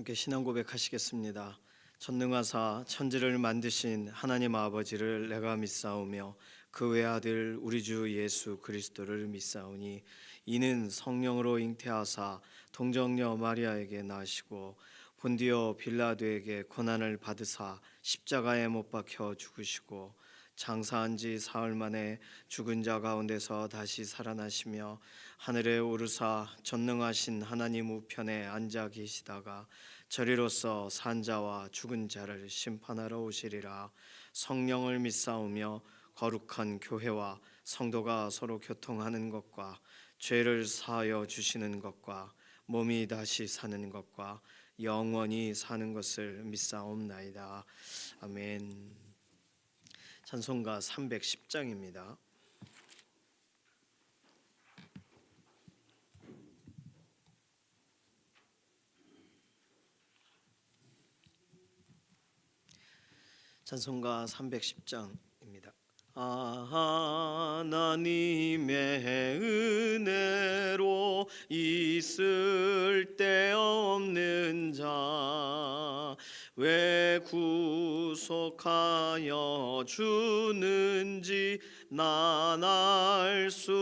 함께 신앙 고백하시겠습니다. 전능하사 천지를 만드신 하나님 아버지를 내가 믿사오며 그 외아들 우리 주 예수 그리스도를 믿사오니 이는 성령으로 잉태하사 동정녀 마리아에게 나시고 본디오 빌라도에게 고난을 받으사 십자가에 못 박혀 죽으시고 장사한 지 사흘 만에 죽은 자 가운데서 다시 살아나시며 하늘에 오르사 전능하신 하나님 우편에 앉아 계시다가 저리로서 산 자와 죽은 자를 심판하러 오시리라. 성령을 믿사오며 거룩한 교회와 성도가 서로 교통하는 것과 죄를 사하여 주시는 것과 몸이 다시 사는 것과 영원히 사는 것을 믿사옵나이다. 아멘. 찬송가 310장입니다. 찬송가 310장입니다. 하나님의 은혜로 있을 데 없는 자 왜 구속하여 주는지 난 알 수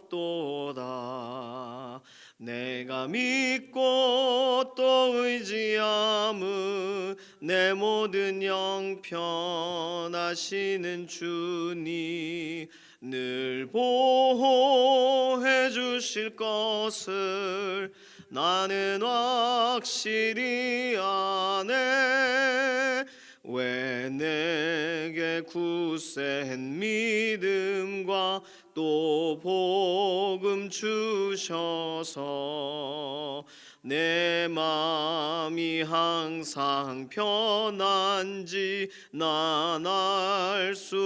없도다. 내가 믿고 또 의지함은 내 모든 형편하시는 주님 늘 보호해 주실 것을 나는 확실히 아네. 왜 내게 굳센 믿음과 또 복음 주셔서 내 마음이 항상 편한지 난 알 수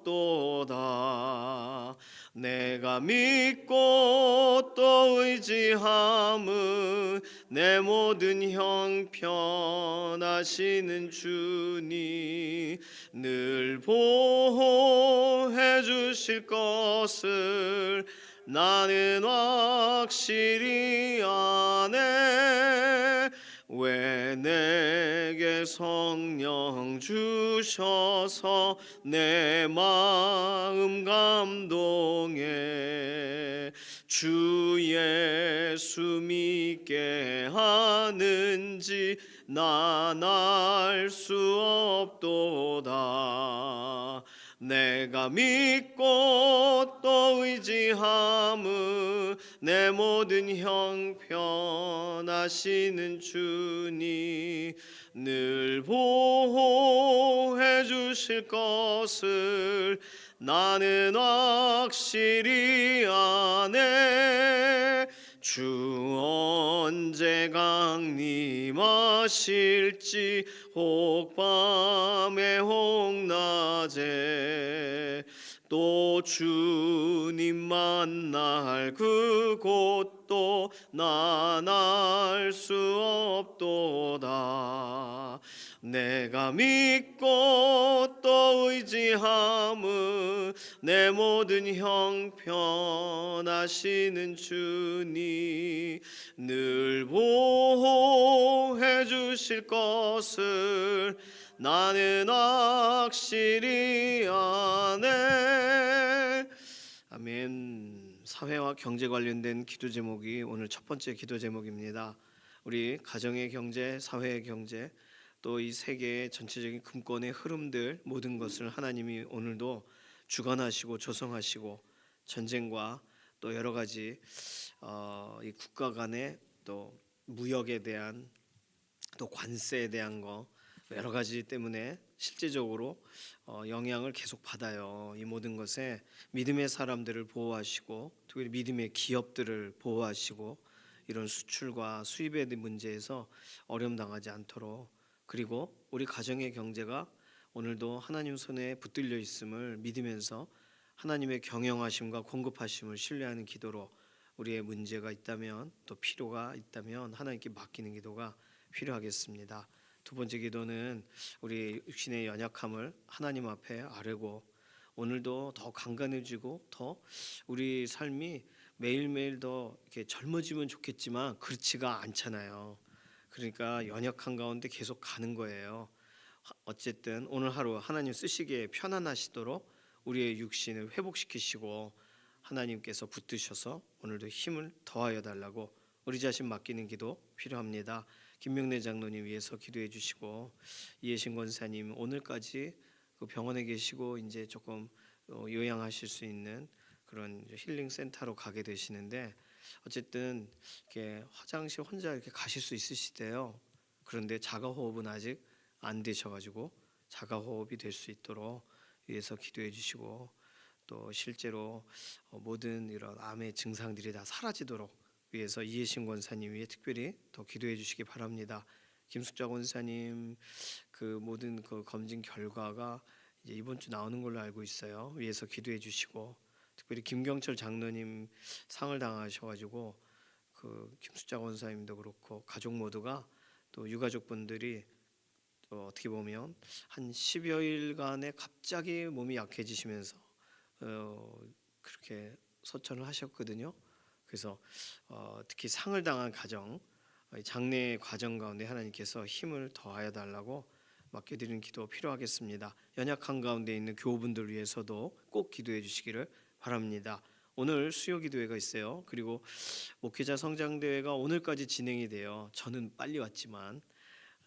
없도다. 내가 믿고 또 의지함은 내 모든 형편하시는 주님 늘 보호해 주실 것을 나는 확실히 아네. 왜 내게 성령 주셔서 내 마음 감동해 주 예수 믿게 하는지 난 알 수 없도다. 내가 믿고 또 의지함은 내 모든 형편하시는 주님 늘 보호해 주실 것을 나는 확실히 아네. 주 언제 강림하실지 혹 밤에 혹 낮에 또 주님 만날 그곳도 난 알 수 없도다. 내가 믿고 또 의지함은 내 모든 형편하시는 주님 늘 보호해 주실 것을 나는 확실히 아네. 아멘. 사회와 경제 관련된 기도 제목이 오늘 첫 번째 기도 제목입니다. 우리 가정의 경제, 사회의 경제, 또 이 세계의 전체적인 금권의 흐름들 모든 것을 하나님이 오늘도 주관하시고 조성하시고 전쟁과 또 여러 가지 이 국가 간의 또 무역에 대한 또 관세에 대한 거 여러 가지 때문에 실제적으로 영향을 계속 받아요. 이 모든 것에 믿음의 사람들을 보호하시고 특히 믿음의 기업들을 보호하시고 이런 수출과 수입의 문제에서 어려움 당하지 않도록, 그리고 우리 가정의 경제가 오늘도 하나님 손에 붙들려 있음을 믿으면서 하나님의 경영하심과 공급하심을 신뢰하는 기도로 우리의 문제가 있다면 또 필요가 있다면 하나님께 맡기는 기도가 필요하겠습니다. 두 번째 기도는 우리 육신의 연약함을 하나님 앞에 아뢰고 오늘도 더 강건해지고 더 우리 삶이 매일매일 더 이렇게 젊어지면 좋겠지만 그렇지가 않잖아요. 그러니까 연약한 가운데 계속 가는 거예요. 어쨌든 오늘 하루 하나님 쓰시기에 편안하시도록 우리의 육신을 회복시키시고 하나님께서 붙드셔서 오늘도 힘을 더하여 달라고 우리 자신 맡기는 기도 필요합니다. 김명래 장로님 위해서 기도해 주시고, 이해신 권사님 오늘까지 그 병원에 계시고 이제 조금 요양하실 수 있는 그런 힐링 센터로 가게 되시는데, 어쨌든 이렇게 화장실 혼자 이렇게 가실 수 있으시대요. 그런데 자가 호흡은 아직 안 되셔가지고 자가 호흡이 될 수 있도록 위해서 기도해 주시고, 또 실제로 모든 이런 암의 증상들이 다 사라지도록 위해서 이해신 권사님 위해 특별히 더 기도해 주시기 바랍니다. 김숙자 권사님 그 모든 그 검진 결과가 이제 이번 주 나오는 걸로 알고 있어요. 위해서 기도해 주시고, 특별히 김경철 장로님 상을 당하셔가지고 그 김숙자 권사님도 그렇고 가족 모두가 또 유가족분들이 또 어떻게 보면 한 10여일간에 갑자기 몸이 약해지시면서 그렇게 소천을 하셨거든요. 그래서 특히 상을 당한 가정, 장례 과정 가운데 하나님께서 힘을 더하여 달라고 맡겨드리는 기도 필요하겠습니다. 연약한 가운데 있는 교우분들 위해서도 꼭 기도해 주시기를 바랍니다. 오늘 수요 기도회가 있어요. 그리고 목회자 성장대회가 오늘까지 진행이 돼요. 저는 빨리 왔지만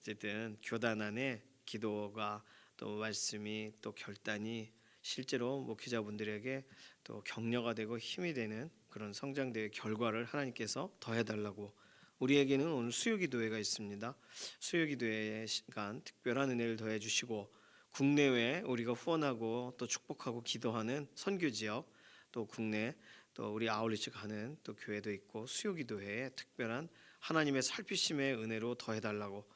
어쨌든 교단 안에 기도가 또 말씀이 또 결단이 실제로 목회자분들에게 또 격려가 되고 힘이 되는 그런 성장대회 결과를 하나님께서 더해달라고, 우리에게는 오늘 수요기도회가 있습니다. 수요기도회 시간 특별한 은혜를 더해 주시고, 국내외 우리가 후원하고 또 축복하고 기도하는 선교지역, 또 국내 또 우리 아울리치 가는 또 교회도 있고 수요기도회에 특별한 하나님의 살피심의 은혜로 더해달라고,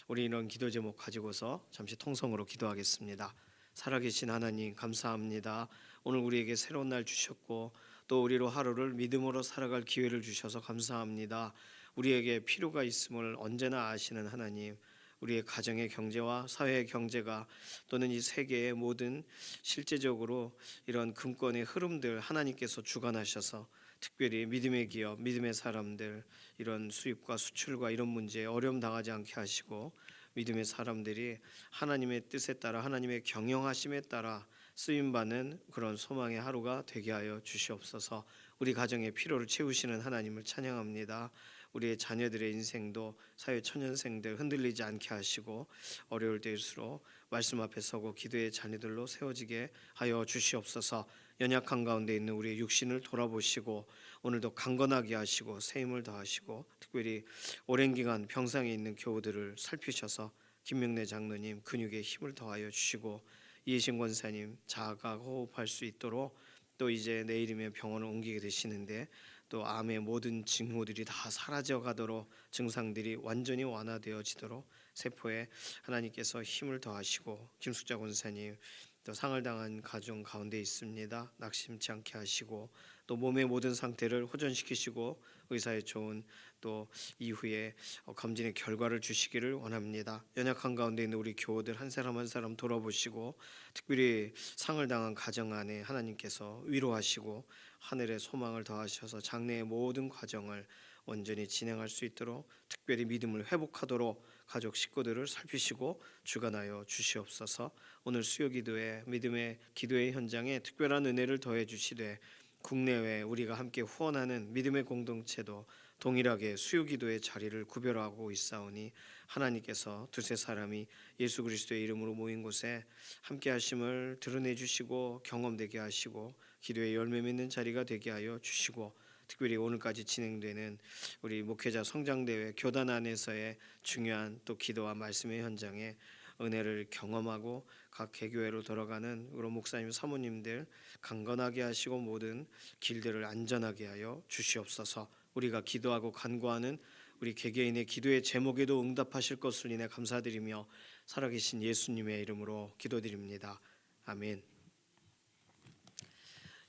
우리 이런 기도 제목 가지고서 잠시 통성으로 기도하겠습니다. 살아계신 하나님 감사합니다. 오늘 우리에게 새로운 날 주셨고 또 우리로 하루를 믿음으로 살아갈 기회를 주셔서 감사합니다. 우리에게 필요가 있음을 언제나 아시는 하나님, 우리의 가정의 경제와 사회의 경제가 또는 이 세계의 모든 실제적으로 이런 금권의 흐름들 하나님께서 주관하셔서 특별히 믿음의 기업, 믿음의 사람들 이런 수입과 수출과 이런 문제에 어려움 당하지 않게 하시고, 믿음의 사람들이 하나님의 뜻에 따라 하나님의 경영하심에 따라 쓰임받는 그런 소망의 하루가 되게 하여 주시옵소서. 우리 가정의 필요를 채우시는 하나님을 찬양합니다. 우리의 자녀들의 인생도 사회 초년생들 흔들리지 않게 하시고 어려울 때일수록 말씀 앞에 서고 기도의 자녀들로 세워지게 하여 주시옵소서. 연약한 가운데 있는 우리의 육신을 돌아보시고 오늘도 강건하게 하시고 새 힘을 더하시고, 특별히 오랜 기간 병상에 있는 교우들을 살피셔서 김명래 장로님 근육에 힘을 더하여 주시고, 이해신 권사님 자가 호흡할 수 있도록, 또 이제 내일이면 병원을 옮기게 되시는데 또 암의 모든 징후들이 다 사라져 가도록, 증상들이 완전히 완화되어지도록 세포에 하나님께서 힘을 더하시고, 김숙자 권사님 또 상을 당한 가정 가운데 있습니다. 낙심치 않게 하시고 또 몸의 모든 상태를 호전시키시고 의사의 좋은 또 이후에 검진의 결과를 주시기를 원합니다. 연약한 가운데 있는 우리 교우들 한 사람 한 사람 돌아보시고, 특별히 상을 당한 가정 안에 하나님께서 위로하시고 하늘의 소망을 더하셔서 장래의 모든 과정을 온전히 진행할 수 있도록, 특별히 믿음을 회복하도록 가족 식구들을 살피시고 주관하여 주시옵소서. 오늘 수요기도회 믿음의 기도의 현장에 특별한 은혜를 더해 주시되, 국내외 우리가 함께 후원하는 믿음의 공동체도 동일하게 수요기도의 자리를 구별하고 있사오니 하나님께서 두세 사람이 예수 그리스도의 이름으로 모인 곳에 함께 하심을 드러내 주시고 경험되게 하시고 기도의 열매 맺는 자리가 되게 하여 주시고, 특별히 오늘까지 진행되는 우리 목회자 성장대회 교단 안에서의 중요한 또 기도와 말씀의 현장에 은혜를 경험하고 각 개교회로 돌아가는 우리 목사님 사모님들 강건하게 하시고 모든 길들을 안전하게 하여 주시옵소서. 우리가 기도하고 간구하는 우리 개개인의 기도의 제목에도 응답하실 것을 인해 감사드리며 살아계신 예수님의 이름으로 기도드립니다. 아멘.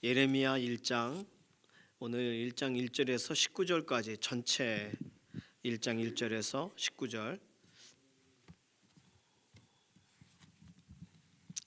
예레미야 1장, 오늘 1장 1절에서 19절까지 전체 1장 1절에서 19절,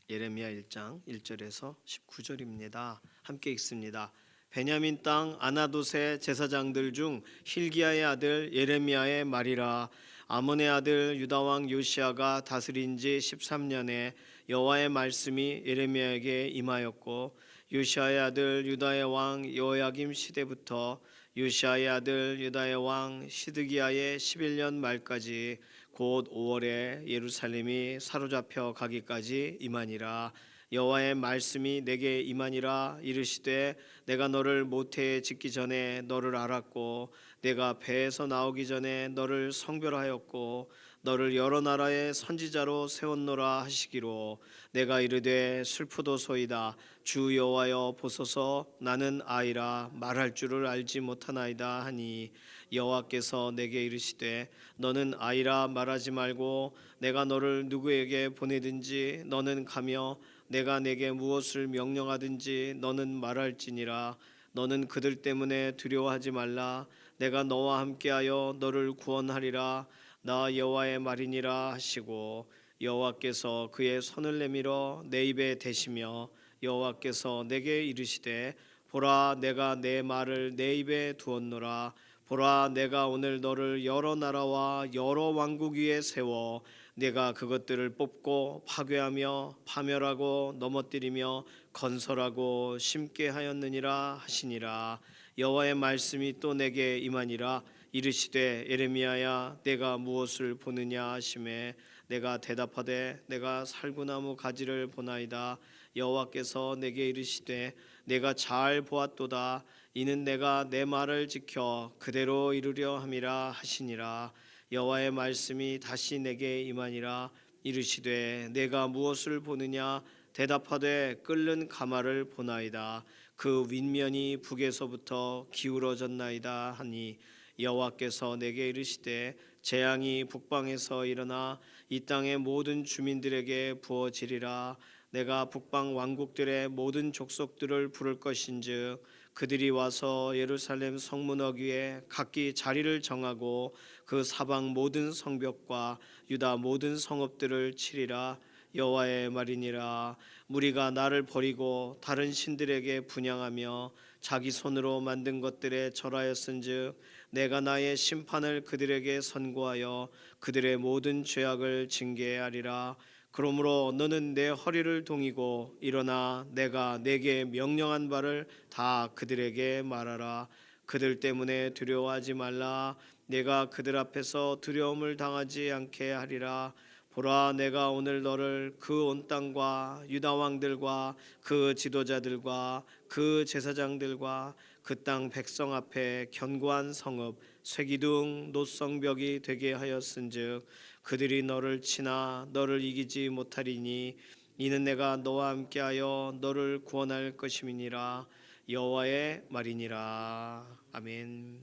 예레미야 1장 1절에서 19절입니다. 함께 읽습니다. 베냐민 땅 아나돗의 제사장들 중 힐기야의 아들 예레미야의 말이라. 아몬의 아들 유다 왕 요시아가 다스린 지 13년에 여호와의 말씀이 예레미야에게 임하였고, 요시아의 아들 유다의 왕 여호야김 시대부터 요시아의 아들 유다의 왕 시드기야의 11년 말까지 곧 5월에 예루살렘이 사로잡혀 가기까지 임하니라. 여호와의 말씀이 내게 임하니라. 이르시되 내가 너를 모태에 짓기 전에 너를 알았고, 내가 배에서 나오기 전에 너를 성별하였고, 너를 여러 나라의 선지자로 세웠노라 하시기로, 내가 이르되 슬프도소이다. 주 여호와여 보소서, 나는 아이라 말할 줄을 알지 못하나이다 하니, 여호와께서 내게 이르시되 너는 아이라 말하지 말고 내가 너를 누구에게 보내든지 너는 가며 내가 내게 무엇을 명령하든지 너는 말할지니라. 너는 그들 때문에 두려워하지 말라. 내가 너와 함께하여 너를 구원하리라. 나 여호와의 말이니라 하시고, 여호와께서 그의 손을 내밀어 내 입에 대시며 여호와께서 내게 이르시되 보라, 내가 내 말을 내 입에 두었노라. 보라, 내가 오늘 너를 여러 나라와 여러 왕국 위에 세워 내가 그것들을 뽑고 파괴하며 파멸하고 넘어뜨리며 건설하고 심게 하였느니라 하시니라. 여호와의 말씀이 또 내게 임하니라. 이르시되 예레미야야, 내가 무엇을 보느냐 하시매, 내가 대답하되 내가 살구나무 가지를 보나이다. 여호와께서 내게 이르시되 내가 잘 보았도다. 이는 내가 내 말을 지켜 그대로 이루려 함이라 하시니라. 여호와의 말씀이 다시 내게 임하니라. 이르시되 내가 무엇을 보느냐. 대답하되 끓는 가마를 보나이다. 그 윗면이 북에서부터 기울어졌나이다 하니, 여호와께서 내게 이르시되 재앙이 북방에서 일어나 이 땅의 모든 주민들에게 부어지리라. 내가 북방 왕국들의 모든 족속들을 부를 것인즉 그들이 와서 예루살렘 성문역 위에 각기 자리를 정하고 그 사방 모든 성벽과 유다 모든 성읍들을 치리라. 여호와의 말이니라. 무리가 나를 버리고 다른 신들에게 분향하며 자기 손으로 만든 것들에 절하였은즉 내가 나의 심판을 그들에게 선고하여 그들의 모든 죄악을 징계하리라. 그러므로 너는 내 허리를 동이고 일어나 내가 내게 명령한 바를 다 그들에게 말하라. 그들 때문에 두려워하지 말라. 내가 그들 앞에서 두려움을 당하지 않게 하리라. 보라, 내가 오늘 너를 그 온 땅과 유다 왕들과 그 지도자들과 그 제사장들과 그 땅 백성 앞에 견고한 성읍 쇠기둥 노성벽이 되게 하였은즉 그들이 너를 치나 너를 이기지 못하리니, 이는 내가 너와 함께하여 너를 구원할 것임이니라. 여호와의 말이니라. 아멘.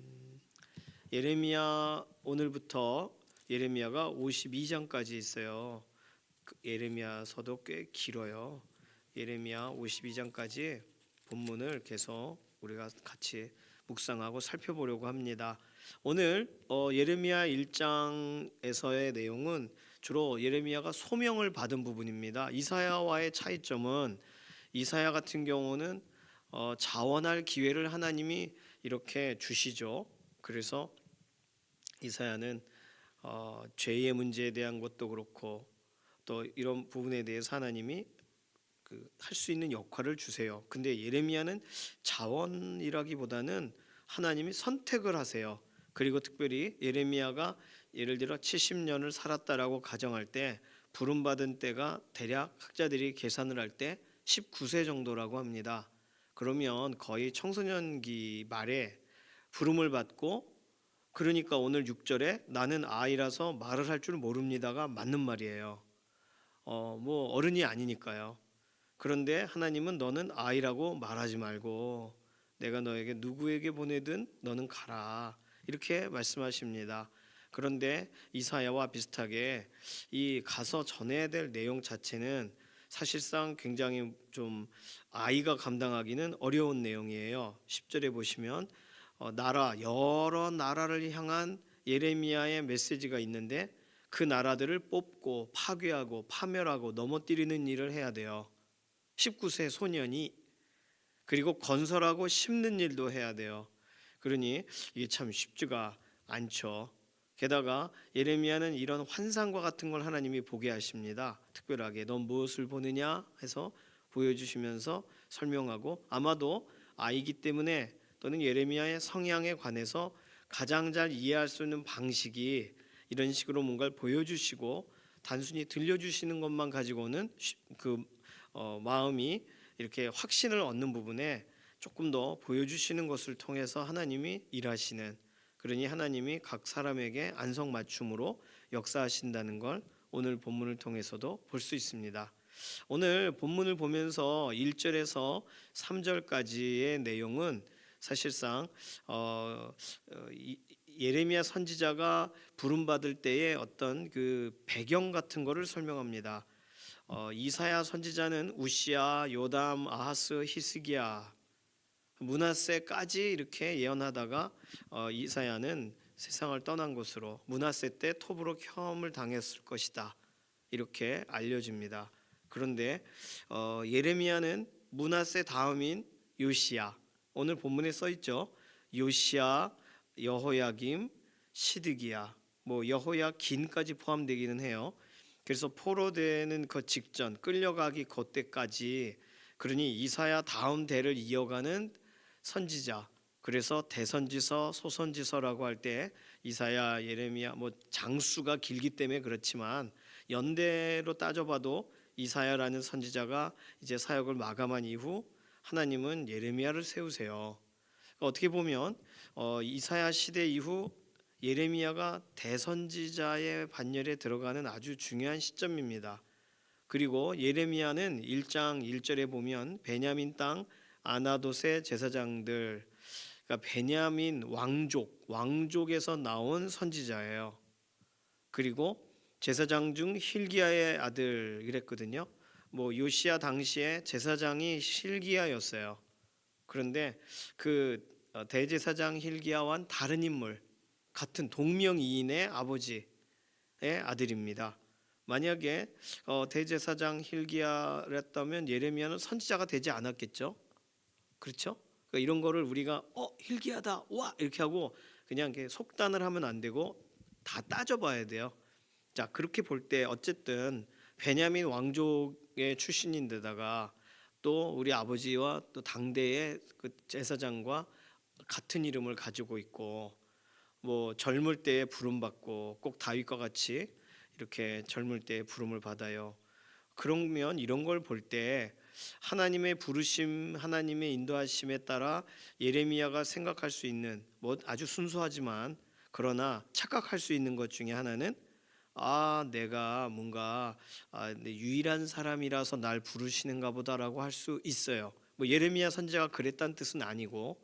예레미야, 오늘부터 예레미야가 52장까지 있어요. 예레미야서도 꽤 길어요. 예레미야 52장까지 본문을 계속 우리가 같이 묵상하고 살펴보려고 합니다. 오늘 예레미야 1장에서의 내용은 주로 예레미야가 소명을 받은 부분입니다. 이사야와의 차이점은, 이사야 같은 경우는 자원할 기회를 하나님이 이렇게 주시죠. 그래서 이사야는 죄의 문제에 대한 것도 그렇고 또 이런 부분에 대해서 하나님이 할 수 있는 역할을 주세요. 근데 예레미야는 자원이라기보다는 하나님이 선택을 하세요. 그리고 특별히 예레미야가 예를 들어 70년을 살았다라고 가정할 때 부름받은 때가 대략 학자들이 계산을 할 때 19세 정도라고 합니다. 그러면 거의 청소년기 말에 부름을 받고, 그러니까 오늘 6절에 나는 아이라서 말을 할 줄 모릅니다가 맞는 말이에요. 뭐 어른이 아니니까요. 그런데 하나님은 너는 아이라고 말하지 말고 내가 너에게 누구에게 보내든 너는 가라, 이렇게 말씀하십니다. 그런데 이사야와 비슷하게 이 가서 전해야 될 내용 자체는 사실상 굉장히 좀 아이가 감당하기는 어려운 내용이에요. 10절에 보시면 여러 나라를 향한 예레미야의 메시지가 있는데 그 나라들을 뽑고 파괴하고 파멸하고 넘어뜨리는 일을 해야 돼요. 19세 소년이. 그리고 건설하고 심는 일도 해야 돼요. 그러니 이게 참 쉽지가 않죠. 게다가 예레미야는 이런 환상과 같은 걸 하나님이 보게 하십니다. 특별하게 넌 무엇을 보느냐 해서 보여주시면서 설명하고, 아마도 아이기 때문에 또는 예레미야의 성향에 관해서 가장 잘 이해할 수 있는 방식이 이런 식으로 뭔가를 보여주시고 단순히 들려주시는 것만 가지고는 마음이 이렇게 확신을 얻는 부분에 조금 더 보여주시는 것을 통해서 하나님이 일하시는, 그러니 하나님이 각 사람에게 안성맞춤으로 역사하신다는 걸 오늘 본문을 통해서도 볼 수 있습니다. 오늘 본문을 보면서 1절에서 3절까지의 내용은 사실상 예레미야 선지자가 부름받을 때의 어떤 그 배경 같은 거를 설명합니다. 이사야 선지자는 우시야, 요담, 아하스, 히스기야, 므낫세까지 이렇게 예언하다가 이사야는 세상을 떠난 것으로 므낫세 때 톱으로 혐을 당했을 것이다, 이렇게 알려집니다. 그런데 예레미야는 므낫세 다음인 요시야, 오늘 본문에 써 있죠. 요시야, 여호야김, 시드기야, 뭐 여호야긴까지 포함되기는 해요. 그래서 포로되는 그 직전, 끌려가기 그때까지, 그러니 이사야 다음 대를 이어가는 선지자, 그래서 대선지서, 소선지서라고 할 때 이사야, 예레미야, 뭐 장수가 길기 때문에 그렇지만 연대로 따져봐도 이사야라는 선지자가 이제 사역을 마감한 이후 하나님은 예레미야를 세우세요. 어떻게 보면 이사야 시대 이후 예레미야가 대선지자의 반열에 들어가는 아주 중요한 시점입니다. 그리고 예레미야는 1장 1절에 보면 베냐민 땅 아나돗의 제사장들, 그러니까 베냐민 왕족에서 나온 선지자예요. 그리고 제사장 중 힐기야의 아들 이랬거든요. 뭐 요시야 당시에 제사장이 힐기야였어요. 그런데 그 대제사장 힐기야와는 다른 인물, 같은 동명이인의 아버지의 아들입니다. 만약에 대제사장 힐기야였다면 예레미야는 선지자가 되지 않았겠죠. 그렇죠? 그러니까 이런 거를 우리가 힐기야다, 와, 이렇게 하고 그냥 이렇게 속단을 하면 안 되고 다 따져봐야 돼요. 자, 그렇게 볼 때 어쨌든 베냐민 왕족의 출신인데다가 또 우리 아버지와 또 당대의 그 제사장과 같은 이름을 가지고 있고, 뭐 젊을 때에 부름 받고 꼭 다윗과 같이 이렇게 젊을 때에 부름을 받아요. 그러면 이런 걸 볼 때 하나님의 부르심, 하나님의 인도하심에 따라 예레미야가 생각할 수 있는, 뭐 아주 순수하지만 그러나 착각할 수 있는 것 중에 하나는, 내가 뭔가 유일한 사람이라서 날 부르시는가 보다라고 할 수 있어요. 뭐 예레미야 선지자가 그랬다는 뜻은 아니고,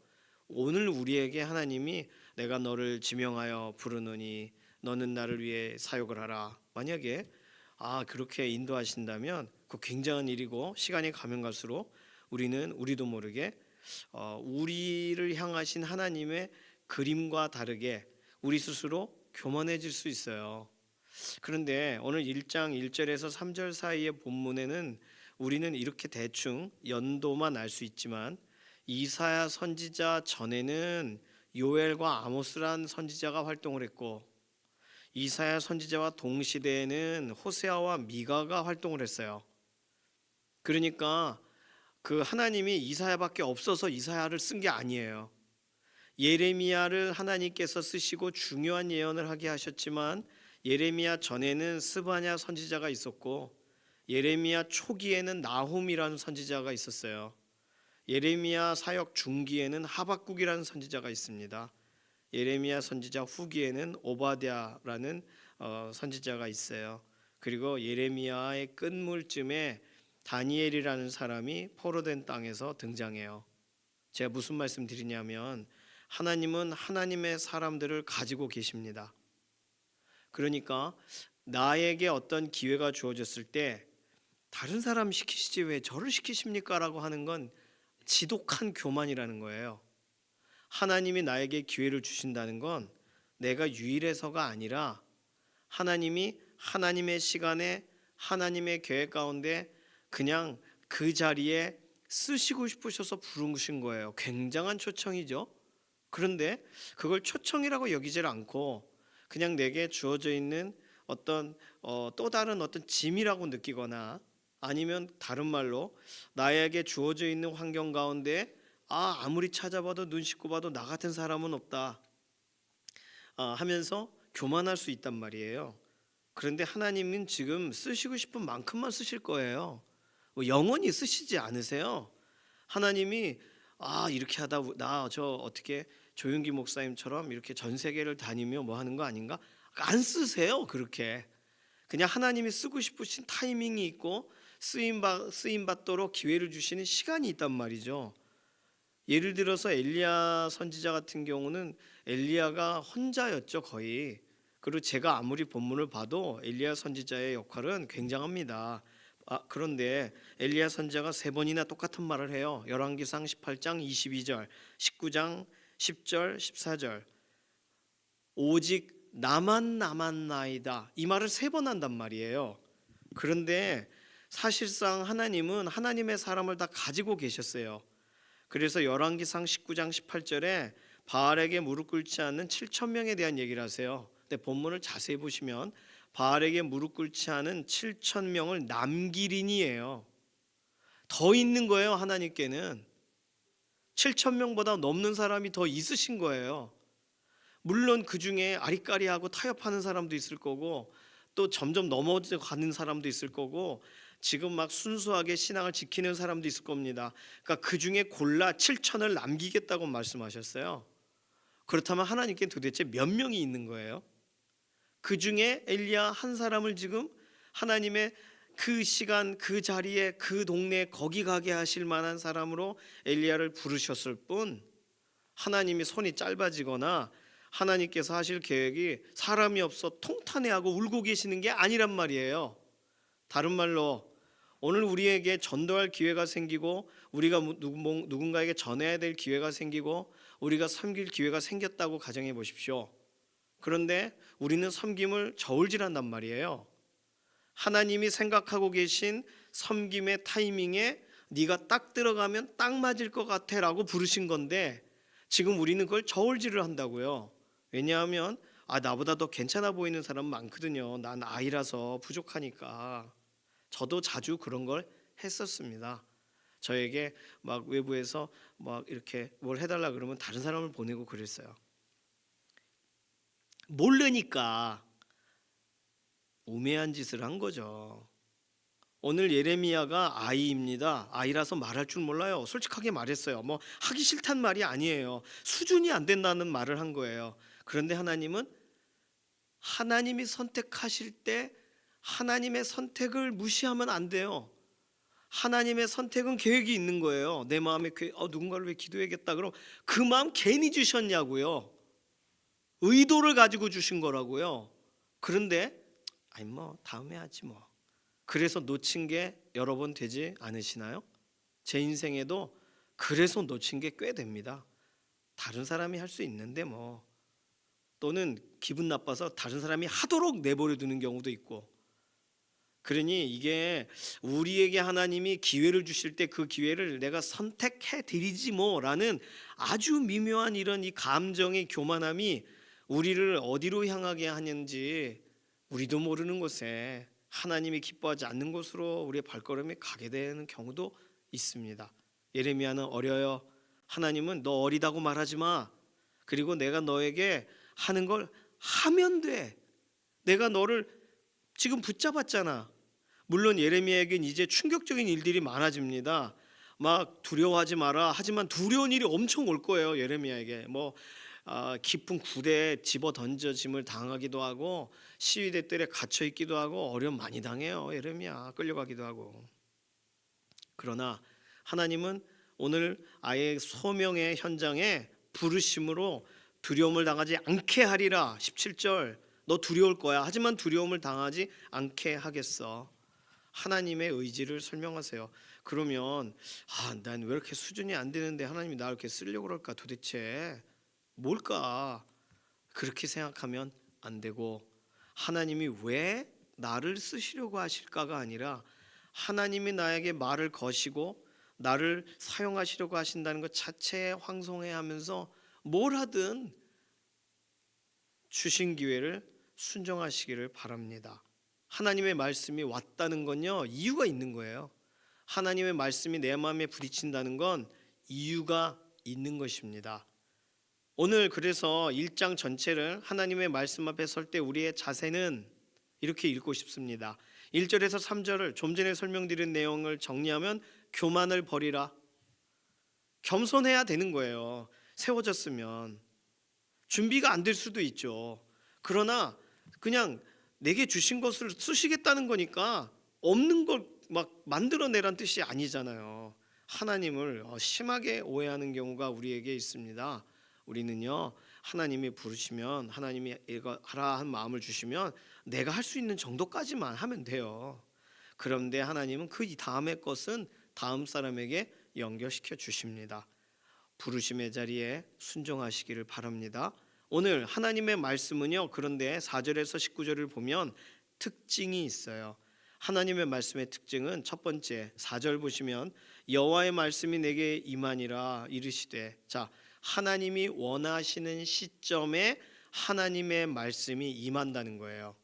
오늘 우리에게 하나님이 내가 너를 지명하여 부르노니 너는 나를 위해 사역을 하라, 만약에 그렇게 인도하신다면 그 굉장한 일이고, 시간이 가면 갈수록 우리도 모르게 우리를 향하신 하나님의 그림과 다르게 우리 스스로 교만해질 수 있어요. 그런데 오늘 1장 1절에서 3절 사이의 본문에는 우리는 이렇게 대충 연도만 알 수 있지만, 이사야 선지자 전에는 요엘과 아모스란 선지자가 활동을 했고, 이사야 선지자와 동시대에는 호세아와 미가가 활동을 했어요. 그러니까 그 하나님이 이사야밖에 없어서 이사야를 쓴 게 아니에요. 예레미야를 하나님께서 쓰시고 중요한 예언을 하게 하셨지만, 예레미야 전에는 스바냐 선지자가 있었고, 예레미야 초기에는 나훔이라는 선지자가 있었어요. 예레미야 사역 중기에는 하박국이라는 선지자가 있습니다. 예레미야 선지자 후기에는 오바댜라는 선지자가 있어요. 그리고 예레미야의 끝물쯤에 다니엘이라는 사람이 포로된 땅에서 등장해요. 제가 무슨 말씀 드리냐면, 하나님은 하나님의 사람들을 가지고 계십니다. 그러니까 나에게 어떤 기회가 주어졌을 때 다른 사람 시키시지 왜 저를 시키십니까? 라고 하는 건 지독한 교만이라는 거예요. 하나님이 나에게 기회를 주신다는 건 내가 유일해서가 아니라 하나님이 하나님의 시간에 하나님의 계획 가운데 그냥 그 자리에 쓰시고 싶으셔서 부르신 거예요. 굉장한 초청이죠. 그런데 그걸 초청이라고 여기질 않고 그냥 내게 주어져 있는 어떤 또 다른 어떤 짐이라고 느끼거나, 아니면 다른 말로 나에게 주어져 있는 환경 가운데 아무리 찾아봐도 눈 씻고 봐도 나 같은 사람은 없다 하면서 교만할 수 있단 말이에요. 그런데 하나님은 지금 쓰시고 싶은 만큼만 쓰실 거예요. 영원히 쓰시지 않으세요. 하나님이 이렇게 하다 나 저 어떻게 조윤기 목사님처럼 이렇게 전 세계를 다니며 뭐 하는 거 아닌가? 안 쓰세요. 그렇게 그냥 하나님이 쓰고 싶으신 타이밍이 있고 쓰임 받도록 기회를 주시는 시간이 있단 말이죠. 예를 들어서 엘리야 선지자 같은 경우는 엘리야가 혼자였죠, 거의. 그리고 제가 아무리 본문을 봐도 엘리야 선지자의 역할은 굉장합니다. 그런데 엘리야 선지자가 세 번이나 똑같은 말을 해요. 열왕기상 18장 22절, 19장 10절, 14절. 오직 나만 남았나이다. 이 말을 세 번 한단 말이에요. 그런데 사실상 하나님은 하나님의 사람을 다 가지고 계셨어요. 그래서 열왕기상 19장 18절에 바알에게 무릎 꿇지 않는 7천 명에 대한 얘기를 하세요. 근데 본문을 자세히 보시면 바알에게 무릎 꿇지 않은 7천 명을 남기린이에요. 더 있는 거예요. 하나님께는 7천 명보다 넘는 사람이 더 있으신 거예요. 물론 그 중에 아리까리하고 타협하는 사람도 있을 거고, 또 점점 넘어가는 사람도 있을 거고, 지금 막 순수하게 신앙을 지키는 사람도 있을 겁니다. 그러니까 그 중에 골라 7천을 남기겠다고 말씀하셨어요. 그렇다면 하나님께 도대체 몇 명이 있는 거예요? 그 중에 엘리야 한 사람을 지금 하나님의 그 시간 그 자리에 그 동네에 거기 가게 하실 만한 사람으로 엘리야를 부르셨을 뿐, 하나님이 손이 짧아지거나 하나님께서 하실 계획이 사람이 없어 통탄해하고 울고 계시는 게 아니란 말이에요. 다른 말로 오늘 우리에게 전도할 기회가 생기고, 우리가 누군가에게 전해야 될 기회가 생기고, 우리가 섬길 기회가 생겼다고 가정해 보십시오. 그런데 우리는 섬김을 저울질한단 말이에요. 하나님이 생각하고 계신 섬김의 타이밍에 네가 딱 들어가면 딱 맞을 것 같아 라고 부르신 건데, 지금 우리는 그걸 저울질을 한다고요. 왜냐하면 나보다 더 괜찮아 보이는 사람 많거든요. 난 아이라서 부족하니까. 저도 자주 그런 걸 했었습니다. 저에게 막 외부에서 막 이렇게 뭘 해달라 그러면 다른 사람을 보내고 그랬어요. 모르니까 우매한 짓을 한 거죠. 오늘 예레미야가 아이입니다. 아이라서 말할 줄 몰라요. 솔직하게 말했어요. 뭐 하기 싫단 말이 아니에요. 수준이 안 된다는 말을 한 거예요. 그런데 하나님은 하나님이 선택하실 때 하나님의 선택을 무시하면 안 돼요. 하나님의 선택은 계획이 있는 거예요. 내 마음에 누군가를 왜 기도해야겠다 그럼 그 마음 괜히 주셨냐고요. 의도를 가지고 주신 거라고요. 그런데 뭐 다음에 하지 뭐. 그래서 놓친 게 여러 번 되지 않으시나요? 제 인생에도 그래서 놓친 게 꽤 됩니다. 다른 사람이 할 수 있는데 뭐, 또는 기분 나빠서 다른 사람이 하도록 내버려 두는 경우도 있고. 그러니 이게 우리에게 하나님이 기회를 주실 때 그 기회를 내가 선택해 드리지 뭐라는 아주 미묘한 이런 이 감정의 교만함이 우리를 어디로 향하게 하는지 우리도 모르는 곳에, 하나님이 기뻐하지 않는 곳으로 우리의 발걸음이 가게 되는 경우도 있습니다. 예레미야는 어려요. 하나님은 너 어리다고 말하지 마. 그리고 내가 너에게 하는 걸 하면 돼. 내가 너를 지금 붙잡았잖아. 물론 예레미야에겐 이제 충격적인 일들이 많아집니다. 막 두려워하지 마라. 하지만 두려운 일이 엄청 올 거예요. 예레미야에게 깊은 굴에 집어 던져짐을 당하기도 하고, 시위대 뜰에 갇혀 있기도 하고, 어려움 많이 당해요. 예레미야 끌려가기도 하고. 그러나 하나님은 오늘 아예 소명의 현장에 부르심으로 두려움을 당하지 않게 하리라. 17절 너 두려울 거야. 하지만 두려움을 당하지 않게 하겠어. 하나님의 의지를 설명하세요. 그러면 난 왜 이렇게 수준이 안 되는데 하나님이 나를 이렇게 쓰려고 그럴까, 도대체 뭘까, 그렇게 생각하면 안 되고, 하나님이 왜 나를 쓰시려고 하실까가 아니라 하나님이 나에게 말을 거시고 나를 사용하시려고 하신다는 것 자체에 황송해하면서 뭘 하든 주신 기회를 순종하시기를 바랍니다. 하나님의 말씀이 왔다는 건요, 이유가 있는 거예요. 하나님의 말씀이 내 마음에 부딪힌다는 건 이유가 있는 것입니다. 오늘 그래서 1장 전체를 하나님의 말씀 앞에 설 때 우리의 자세는 이렇게 읽고 싶습니다. 1절에서 3절을 좀 전에 설명드린 내용을 정리하면 교만을 버리라. 겸손해야 되는 거예요. 세워졌으면 준비가 안 될 수도 있죠. 그러나 그냥 내게 주신 것을 쓰시겠다는 거니까 없는 걸 막 만들어내란 뜻이 아니잖아요. 하나님을 심하게 오해하는 경우가 우리에게 있습니다. 우리는요, 하나님이 부르시면, 하나님이 이거 하라 한 마음을 주시면 내가 할 수 있는 정도까지만 하면 돼요. 그런데 하나님은 그 다음의 것은 다음 사람에게 연결시켜 주십니다. 부르심의 자리에 순종하시기를 바랍니다. 오늘 하나님의 말씀은요, 그런데 4절에서 19절을 보면 특징이 있어요. 하나님의 말씀의 특징은 첫 번째, 4절 보시면 여호와의 말씀이 내게 임하니라 이르시되, 자, 하나님이 원하시는 시점에 하나님의 말씀이 임한다는 거예요.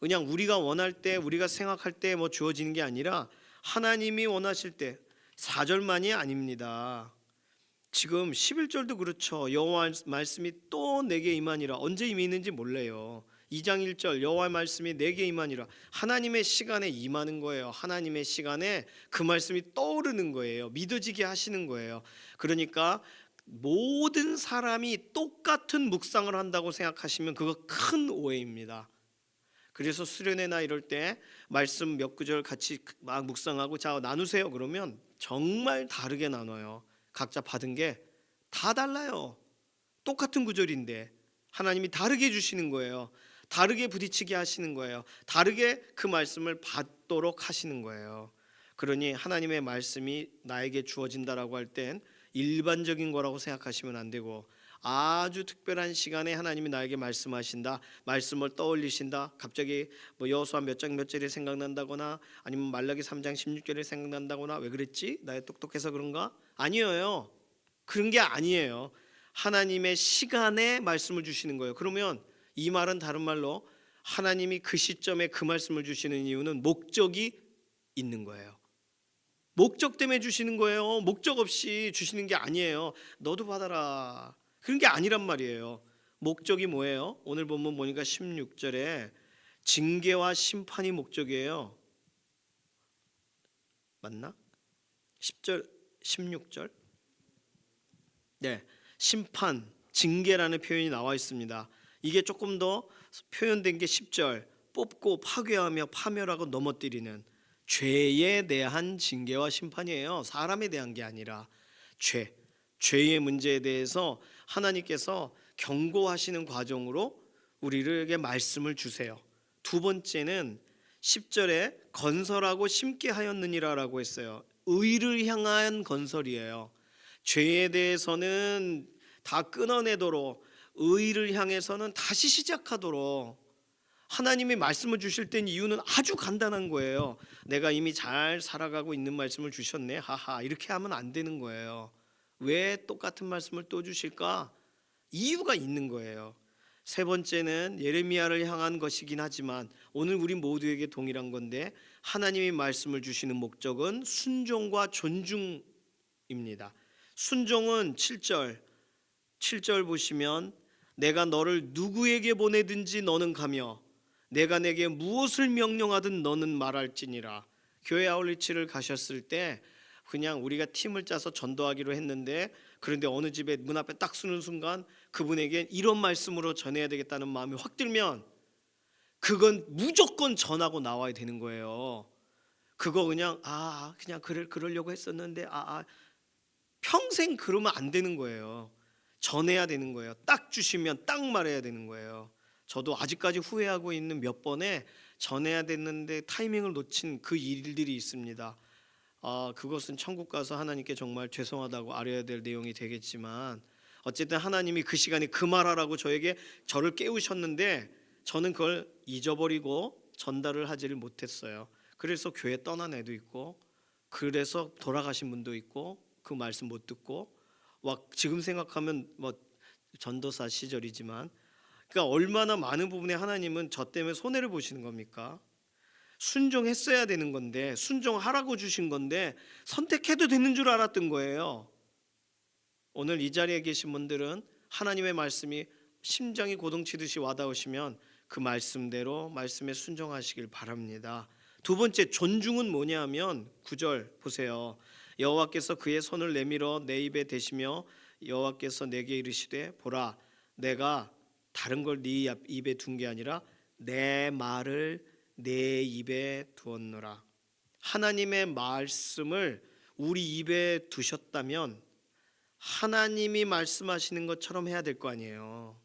그냥 우리가 원할 때, 우리가 생각할 때 뭐 주어지는 게 아니라 하나님이 원하실 때, 4절만이 아닙니다. 지금 11절도 그렇죠. 여호와의 말씀이 또 내게 임하니라. 언제 임했는지 몰라요. 2장 1절 여호와의 말씀이 내게 임하니라. 하나님의 시간에 임하는 거예요. 하나님의 시간에 그 말씀이 떠오르는 거예요. 믿어지게 하시는 거예요. 그러니까 모든 사람이 똑같은 묵상을 한다고 생각하시면 그거 큰 오해입니다. 그래서 수련회나 이럴 때 말씀 몇 구절 같이 막 묵상하고 자 나누세요 그러면 정말 다르게 나눠요. 각자 받은 게 다 달라요. 똑같은 구절인데 하나님이 다르게 주시는 거예요. 다르게 부딪히게 하시는 거예요. 다르게 그 말씀을 받도록 하시는 거예요. 그러니 하나님의 말씀이 나에게 주어진다라고 할 땐 일반적인 거라고 생각하시면 안 되고 아주 특별한 시간에 하나님이 나에게 말씀하신다, 말씀을 떠올리신다. 갑자기 뭐 여호수아 몇 장 몇 절이 생각난다거나 아니면 말라기 3장 16절이 생각난다거나 왜 그랬지? 나의 똑똑해서 그런가? 아니에요. 그런 게 아니에요. 하나님의 시간에 말씀을 주시는 거예요. 그러면 이 말은 다른 말로 하나님이 그 시점에 그 말씀을 주시는 이유는 목적이 있는 거예요. 목적 때문에 주시는 거예요. 목적 없이 주시는 게 아니에요. 너도 받아라. 그런 게 아니란 말이에요. 목적이 뭐예요? 오늘 본문 보니까 16절에 징계와 심판이 목적이에요. 맞나? 10절, 16절? 네, 심판, 징계라는 표현이 나와 있습니다. 이게 조금 더 표현된 게 10절, 뽑고 파괴하며 파멸하고 넘어뜨리는 죄에 대한 징계와 심판이에요. 사람에 대한 게 아니라 죄의 문제에 대해서 하나님께서 경고하시는 과정으로 우리에게 말씀을 주세요. 두 번째는 10절에 건설하고 심게 하였느니라라고 했어요. 의를 향한 건설이에요. 죄에 대해서는 다 끊어내도록, 의를 향해서는 다시 시작하도록 하나님이 말씀을 주실 땐 이유는 아주 간단한 거예요. 내가 이미 잘 살아가고 있는 말씀을 주셨네. 하하, 이렇게 하면 안 되는 거예요. 왜 똑같은 말씀을 또 주실까? 이유가 있는 거예요. 세 번째는 예레미야를 향한 것이긴 하지만 오늘 우리 모두에게 동일한 건데 하나님이 말씀을 주시는 목적은 순종과 존중입니다. 순종은 7절 보시면 내가 너를 누구에게 보내든지 너는 가며 내가 내게 무엇을 명령하든 너는 말할지니라. 교회 아울리치를 가셨을 때 그냥 우리가 팀을 짜서 전도하기로 했는데 그런데 어느 집에 문 앞에 딱 서는 순간 그분에게 이런 말씀으로 전해야 되겠다는 마음이 확 들면 그건 무조건 전하고 나와야 되는 거예요. 그거 그냥 그러려고 했었는데 평생 그러면 안 되는 거예요. 전해야 되는 거예요. 딱 주시면 딱 말해야 되는 거예요. 저도 아직까지 후회하고 있는 몇 번에 전해야 됐는데 타이밍을 놓친 그 일들이 있습니다. 그것은 천국 가서 하나님께 정말 죄송하다고 알아야 될 내용이 되겠지만 어쨌든 하나님이 그 시간에 그 말하라고 저를 깨우셨는데 저는 그걸 잊어버리고 전달을 하지를 못했어요. 그래서 교회 떠난 애도 있고 그래서 돌아가신 분도 있고 그 말씀 못 듣고 지금 생각하면 뭐 전도사 시절이지만 그러니까 얼마나 많은 부분에 하나님은 저 때문에 손해를 보시는 겁니까? 순종했어야 되는 건데, 순종하라고 주신 건데 선택해도 되는 줄 알았던 거예요. 오늘 이 자리에 계신 분들은 하나님의 말씀이 심장이 고동치듯이 와닿으시면 그 말씀대로 말씀에 순종하시길 바랍니다. 두 번째, 존중은 뭐냐면 9절 보세요. 여호와께서 그의 손을 내밀어 내 입에 대시며 여호와께서 내게 이르시되 보라, 내가 다른 걸 네 입에 둔 게 아니라 내 말을 내 입에 두었노라. 하나님의 말씀을 우리 입에 두셨다면 하나님이 말씀하시는 것처럼 해야 될 거 아니에요.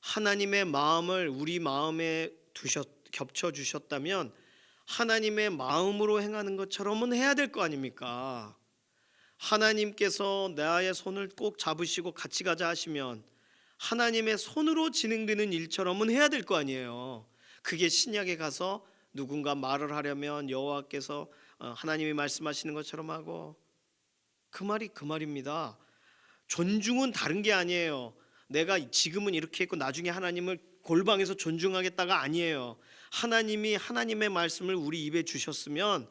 하나님의 마음을 우리 마음에 겹쳐 주셨다면 하나님의 마음으로 행하는 것처럼은 해야 될 거 아닙니까? 하나님께서 나의 손을 꼭 잡으시고 같이 가자 하시면 하나님의 손으로 진행되는 일처럼은 해야 될 거 아니에요. 그게 신약에 가서 누군가 말을 하려면 여호와께서 하나님이 말씀하시는 것처럼 하고, 그 말이 그 말입니다. 존중은 다른 게 아니에요. 내가 지금은 이렇게 했고 나중에 하나님을 골방에서 존중하겠다가 아니에요. 하나님이 하나님의 말씀을 우리 입에 주셨으면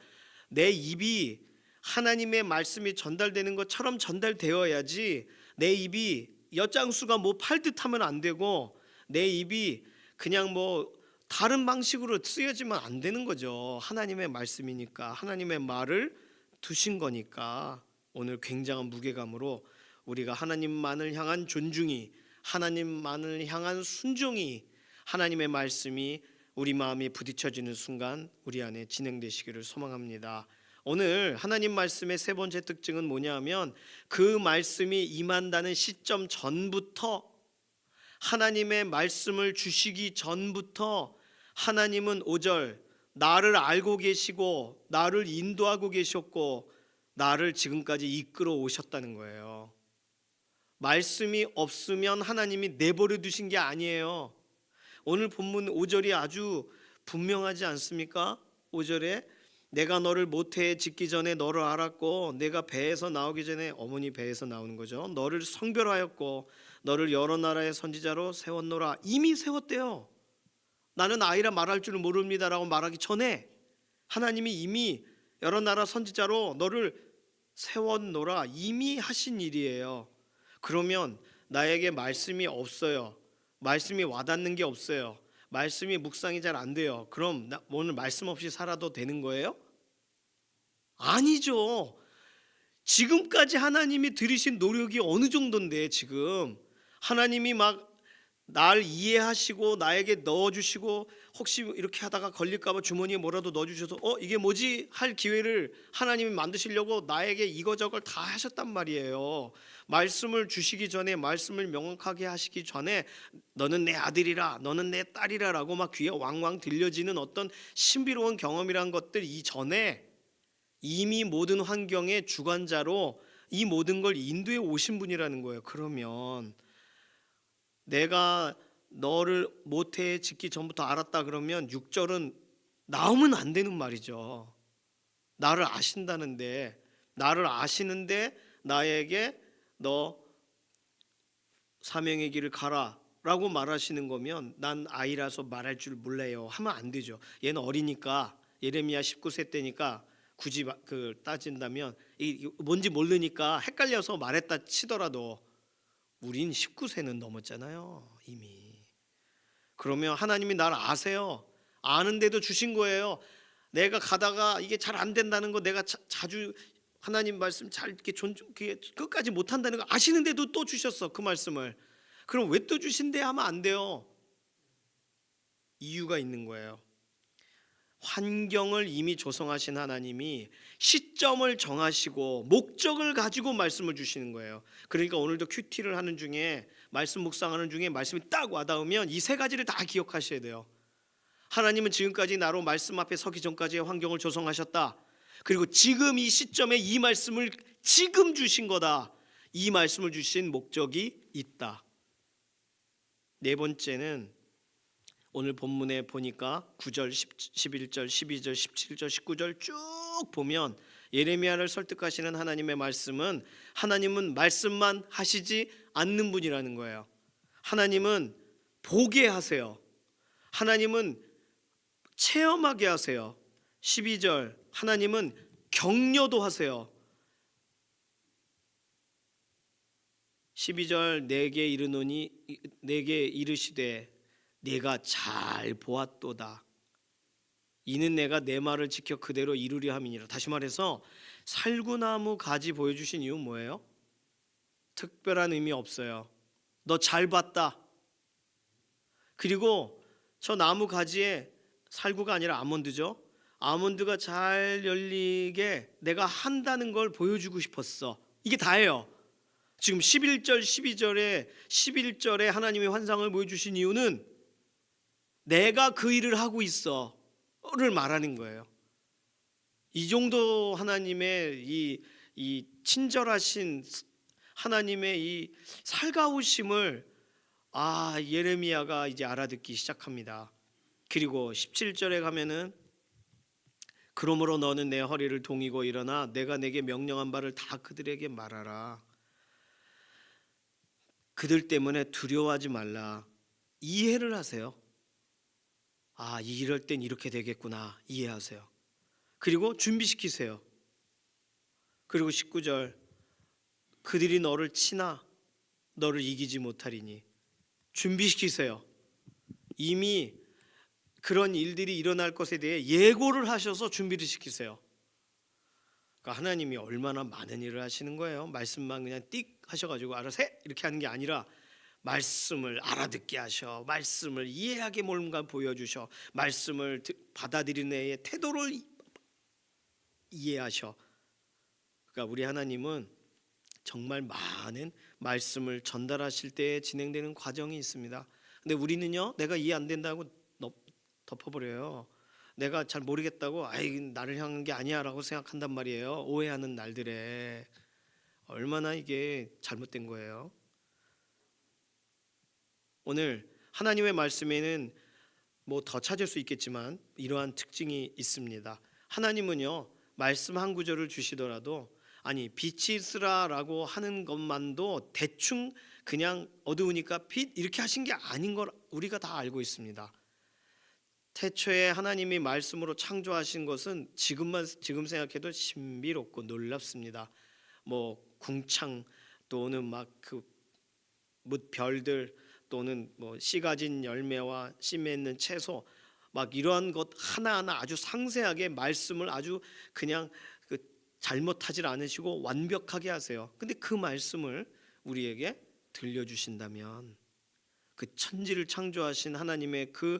내 입이 하나님의 말씀이 전달되는 것처럼 전달되어야지, 내 입이 엿장수가 뭐 팔듯 하면 안 되고 내 입이 그냥 뭐 다른 방식으로 쓰여지면 안 되는 거죠. 하나님의 말씀이니까, 하나님의 말을 두신 거니까 오늘 굉장한 무게감으로 우리가 하나님만을 향한 존중이, 하나님만을 향한 순종이, 하나님의 말씀이 우리 마음에 부딪혀지는 순간 우리 안에 진행되시기를 소망합니다. 오늘 하나님 말씀의 세 번째 특징은 뭐냐면 그 말씀이 임한다는 시점 전부터, 하나님의 말씀을 주시기 전부터 하나님은 5절 나를 알고 계시고 나를 인도하고 계셨고 나를 지금까지 이끌어 오셨다는 거예요. 말씀이 없으면 하나님이 내버려 두신 게 아니에요. 오늘 본문 5절이 아주 분명하지 않습니까? 5절에 내가 너를 모태에 짓기 전에 너를 알았고 내가 배에서 나오기 전에, 어머니 배에서 나오는 거죠, 너를 성별하였고 너를 여러 나라의 선지자로 세웠노라. 이미 세웠대요. 나는 아이라 말할 줄 모릅니다라고 말하기 전에 하나님이 이미 여러 나라 선지자로 너를 세웠노라, 이미 하신 일이에요. 그러면 나에게 말씀이 없어요. 말씀이 와닿는 게 없어요. 말씀이 묵상이 잘 안 돼요. 그럼 나 오늘 말씀 없이 살아도 되는 거예요? 아니죠. 지금까지 하나님이 들이신 노력이 어느 정도인데, 지금 하나님이 막 날 이해하시고 나에게 넣어주시고, 혹시 이렇게 하다가 걸릴까봐 주머니에 뭐라도 넣어주셔서 이게 뭐지? 할 기회를 하나님이 만드시려고 나에게 이거저걸 다 하셨단 말이에요. 말씀을 주시기 전에, 말씀을 명확하게 하시기 전에 너는 내 아들이라, 너는 내 딸이라 라고 막 귀에 왕왕 들려지는 어떤 신비로운 경험이란 것들 이전에 이미 모든 환경의 주관자로 이 모든 걸 인도해 오신 분이라는 거예요. 그러면 내가 너를 모태에 짓기 전부터 알았다 그러면 6절은 나오면 안 되는 말이죠. 나를 아신다는데, 나를 아시는데 나에게 너 사명의 길을 가라 라고 말하시는 거면 난 아이라서 말할 줄 몰라요 하면 안 되죠. 얘는 어리니까, 예레미야 19세 때니까 굳이 따진다면 뭔지 모르니까 헷갈려서 말했다 치더라도 우린 19세는 넘었잖아요 이미. 그러면 하나님이 나를 아세요. 아는데도 주신 거예요. 내가 가다가 이게 잘 안 된다는 거, 내가 자주 하나님 말씀 잘 이렇게 끝까지 못 한다는 거 아시는데도 또 주셨어 그 말씀을. 그럼 왜 또 주신대 하면 안 돼요. 이유가 있는 거예요. 환경을 이미 조성하신 하나님이 시점을 정하시고 목적을 가지고 말씀을 주시는 거예요. 그러니까 오늘도 큐티를 하는 중에, 말씀 묵상하는 중에 말씀이 딱 와닿으면 이 세 가지를 다 기억하셔야 돼요. 하나님은 지금까지 나로 말씀 앞에 서기 전까지의 환경을 조성하셨다. 그리고 지금 이 시점에 이 말씀을 지금 주신 거다. 이 말씀을 주신 목적이 있다. 네 번째는 오늘 본문에 보니까 9절, 11절, 12절, 17절, 19절 쭉 보면 예레미야를 설득하시는 하나님의 말씀은, 하나님은 말씀만 하시지 않는 분이라는 거예요. 하나님은 보게 하세요. 하나님은 체험하게 하세요. 12절 하나님은 격려도 하세요. 12절 내게 이르노니 내게 이르시되 내가 잘 보았도다. 이는 내가 내 말을 지켜 그대로 이루려 함이니라. 다시 말해서 살구나무 가지 보여주신 이유는 뭐예요? 특별한 의미 없어요. 너 잘 봤다. 그리고 저 나무 가지에 살구가 아니라 아몬드죠. 아몬드가 잘 열리게 내가 한다는 걸 보여주고 싶었어. 이게 다예요. 지금 11절 11절에 하나님의 환상을 보여주신 이유는 내가 그 일을 하고 있어를 말하는 거예요. 이 정도 하나님의 이 친절하신 하나님의 이 살가우심을 예레미야가 이제 알아듣기 시작합니다. 그리고 17절에 가면은 그러므로 너는 내 허리를 동이고 일어나 내가 내게 명령한 바를 다 그들에게 말하라. 그들 때문에 두려워하지 말라. 이해를 하세요. 이럴 땐 이렇게 되겠구나. 이해하세요. 그리고 준비시키세요. 그리고 19절 그들이 너를 치나 너를 이기지 못하리니 준비시키세요. 이미 그런 일들이 일어날 것에 대해 예고를 하셔서 준비를 시키세요. 그러니까 하나님이 얼마나 많은 일을 하시는 거예요. 말씀만 그냥 띡 하셔가지고 알아서 해 이렇게 하는 게 아니라 말씀을 알아듣게 하셔, 말씀을 이해하게 뭔가 보여주셔, 말씀을 받아들이는 애의 태도를 이해하셔. 그러니까 우리 하나님은 정말 많은 말씀을 전달하실 때 진행되는 과정이 있습니다. 근데 우리는요, 내가 이해 안 된다고 덮어버려요. 내가 잘 모르겠다고 나를 향한 게 아니야 라고 생각한단 말이에요. 오해하는 날들에 얼마나 이게 잘못된 거예요. 오늘 하나님의 말씀에는 뭐 더 찾을 수 있겠지만 이러한 특징이 있습니다. 하나님은요, 말씀 한 구절을 주시더라도 빛이 있으라라고 하는 것만도 대충 그냥 어두우니까 빛 이렇게 하신 게 아닌 걸 우리가 다 알고 있습니다. 태초에 하나님이 말씀으로 창조하신 것은 지금 생각해도 신비롭고 놀랍습니다. 뭐 궁창 또는 별들 또는 씨 가진 열매와 씨 맺는 채소 이러한 것 하나하나 아주 상세하게 말씀을 아주 그냥 잘못하지 않으시고 완벽하게 하세요. 근데 그 말씀을 우리에게 들려주신다면 그 천지를 창조하신 하나님의 그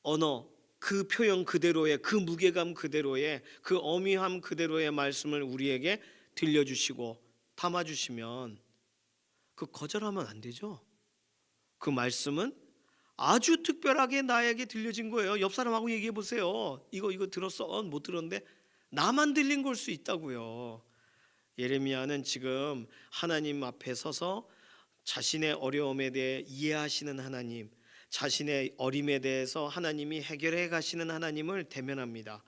언어, 그 표현 그대로의 그 무게감 그대로의 그 어미함 그대로의 말씀을 우리에게 들려주시고 담아주시면 거절하면 안 되죠. 그 말씀은 아주 특별하게 나에게 들려진 거예요. 옆 사람하고 얘기해 보세요. 이거 들었어? 못 들었는데 나만 들린 걸 수 있다고요. 예레미야는 지금 하나님 앞에 서서 자신의 어려움에 대해 이해하시는 하나님, 자신의 어림에 대해서 하나님이 해결해 가시는 하나님을 대면합니다.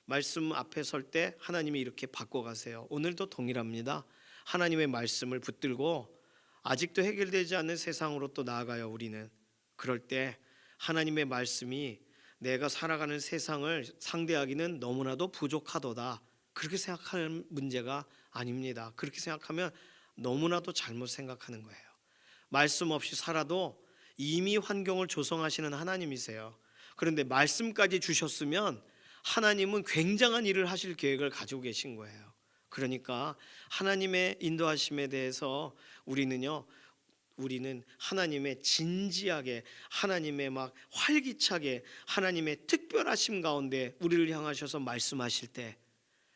말씀 앞에 설 때 하나님이 이렇게 바꿔가세요. 오늘도 동일합니다. 하나님의 말씀을 붙들고 아직도 해결되지 않는 세상으로 또 나아가요. 우리는 그럴 때 하나님의 말씀이 내가 살아가는 세상을 상대하기는 너무나도 부족하도다, 그렇게 생각하는 문제가 아닙니다. 그렇게 생각하면 너무나도 잘못 생각하는 거예요. 말씀 없이 살아도 이미 환경을 조성하시는 하나님이세요. 그런데 말씀까지 주셨으면 하나님은 굉장한 일을 하실 계획을 가지고 계신 거예요. 그러니까 하나님의 인도하심에 대해서 우리는 하나님의 진지하게, 하나님의 활기차게, 하나님의 특별하심 가운데 우리를 향하셔서 말씀하실 때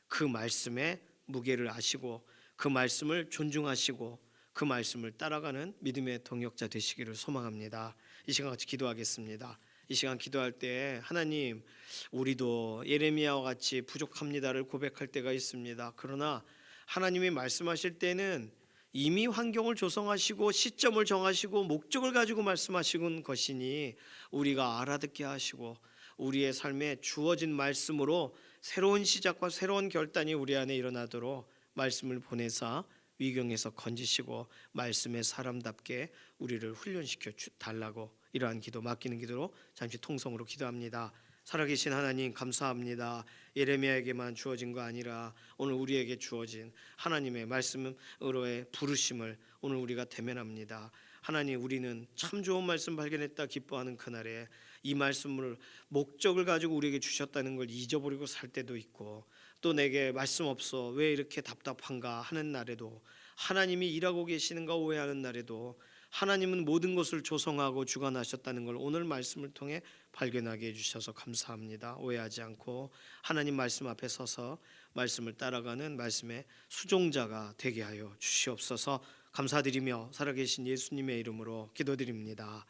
그 말씀의 무게를 아시고 그 말씀을 존중하시고 그 말씀을 따라가는 믿음의 동역자 되시기를 소망합니다. 이 시간 같이 기도하겠습니다. 이 시간 기도할 때 하나님, 우리도 예레미야와 같이 부족합니다를 고백할 때가 있습니다. 그러나 하나님이 말씀하실 때는 이미 환경을 조성하시고 시점을 정하시고 목적을 가지고 말씀하시는 것이니 우리가 알아듣게 하시고 우리의 삶에 주어진 말씀으로 새로운 시작과 새로운 결단이 우리 안에 일어나도록 말씀을 보내사 위경에서 건지시고 말씀의 사람답게 우리를 훈련시켜 달라고 이러한 기도 맡기는 기도로 잠시 통성으로 기도합니다. 살아계신 하나님 감사합니다. 예레미야에게만 주어진 거 아니라 오늘 우리에게 주어진 하나님의 말씀으로의 부르심을 오늘 우리가 대면합니다. 하나님, 우리는 참 좋은 말씀 발견했다 기뻐하는 그날에 이 말씀을 목적을 가지고 우리에게 주셨다는 걸 잊어버리고 살 때도 있고, 또 내게 말씀 없어 왜 이렇게 답답한가 하는 날에도, 하나님이 일하고 계시는가 오해하는 날에도 하나님은 모든 것을 조성하고 주관하셨다는 걸 오늘 말씀을 통해 발견하게 해주셔서 감사합니다. 오해하지 않고 하나님 말씀 앞에 서서 말씀을 따라가는 말씀의 수종자가 되게 하여 주시옵소서. 감사드리며 살아계신 예수님의 이름으로 기도드립니다.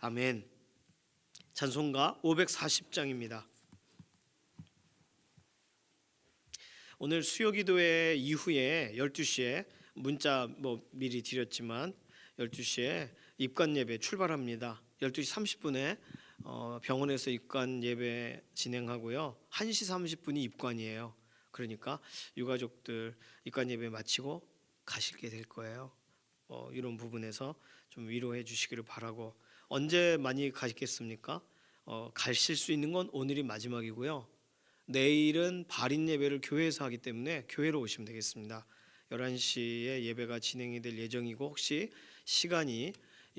아멘. 찬송가 540장입니다. 오늘 수요기도회 이후에 12시에 문자 미리 드렸지만 12시에 입관 예배 출발합니다. 12시 30분에 병원에서 입관 예배 진행하고요. 1시 30분이 입관이에요. 그러니까 유가족들 입관 예배 마치고 가시게 될 거예요. 이런 부분에서 좀 위로해 주시기를 바라고. 언제 많이 가시겠습니까? 가실 수 있는 건 오늘이 마지막이고요. 내일은 발인 예배를 교회에서 하기 때문에 교회로 오시면 되겠습니다. 11시에 예배가 진행이 될 예정이고, 혹시 시간이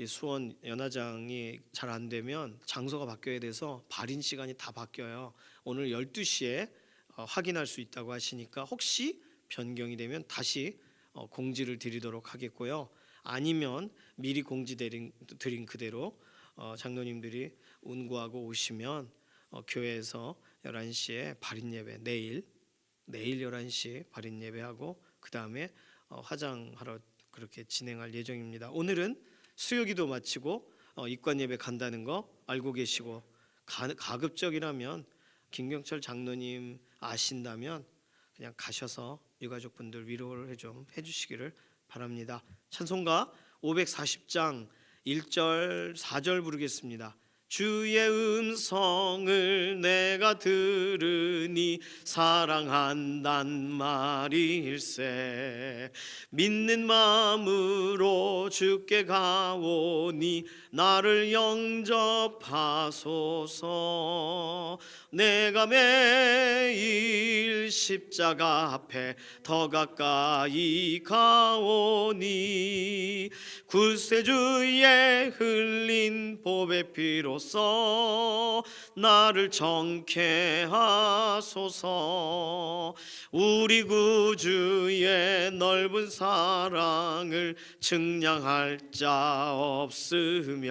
수원 연화장이 잘 안 되면 장소가 바뀌어야 돼서 발인 시간이 다 바뀌어요. 오늘 12시에 확인할 수 있다고 하시니까 혹시 변경이 되면 다시 공지를 드리도록 하겠고요. 아니면 미리 공지 드린 그대로 장로님들이 운구하고 오시면 교회에서 11시에 발인 예배, 내일 11시 발인 예배하고 그 다음에 화장하러 그렇게 진행할 예정입니다. 오늘은 수요기도 마치고 입관 예배 간다는 거 알고 계시고, 가급적이라면 김경철 장로님 아신다면 그냥 가셔서 유가족분들 위로를 좀 해주시기를 바랍니다. 찬송가 540장 1절 4절 부르겠습니다. 주의 음성을 내가 들으니 사랑한단 말일세. 믿는 마음으로 주께 가오니 나를 영접하소서. 내가 매일 십자가 앞에 더 가까이 가오니 구세주의 흘린 보배 피로써 나를 정케 하소서. 우리 구주의 넓은 사랑을 측량할 자 없으며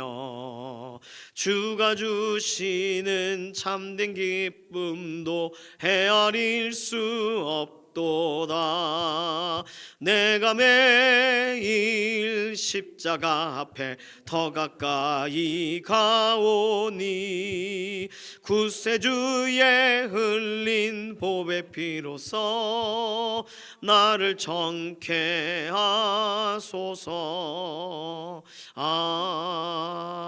주가 주시는 참된 기쁨도 헤아릴 수 없도다. 내가 매일 십자가 앞에 더 가까이 가오니 구세주의 흘린 보배 피로써 나를 정케 하소서.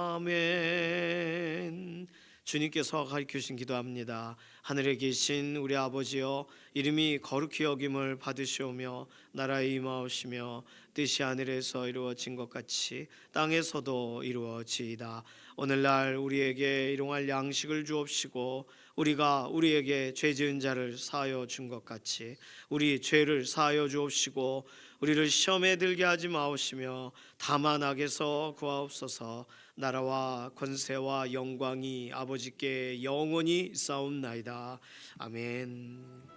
아멘. 주님께서 가르치신 기도합니다. 하늘에 계신 우리 아버지여, 이름이 거룩히 여김을 받으시오며 나라에 임하오시며 뜻이 하늘에서 이루어진 것 같이 땅에서도 이루어지이다. 오늘날 우리에게 일용할 양식을 주옵시고 우리가 우리에게 죄 지은 자를 사하여 준 것 같이 우리 죄를 사하여 주옵시고 우리를 시험에 들게 하지 마옵시며 다만 악에서 구하옵소서. 나라와 권세와 영광이 아버지께 영원히 있사옵나이다. 아멘.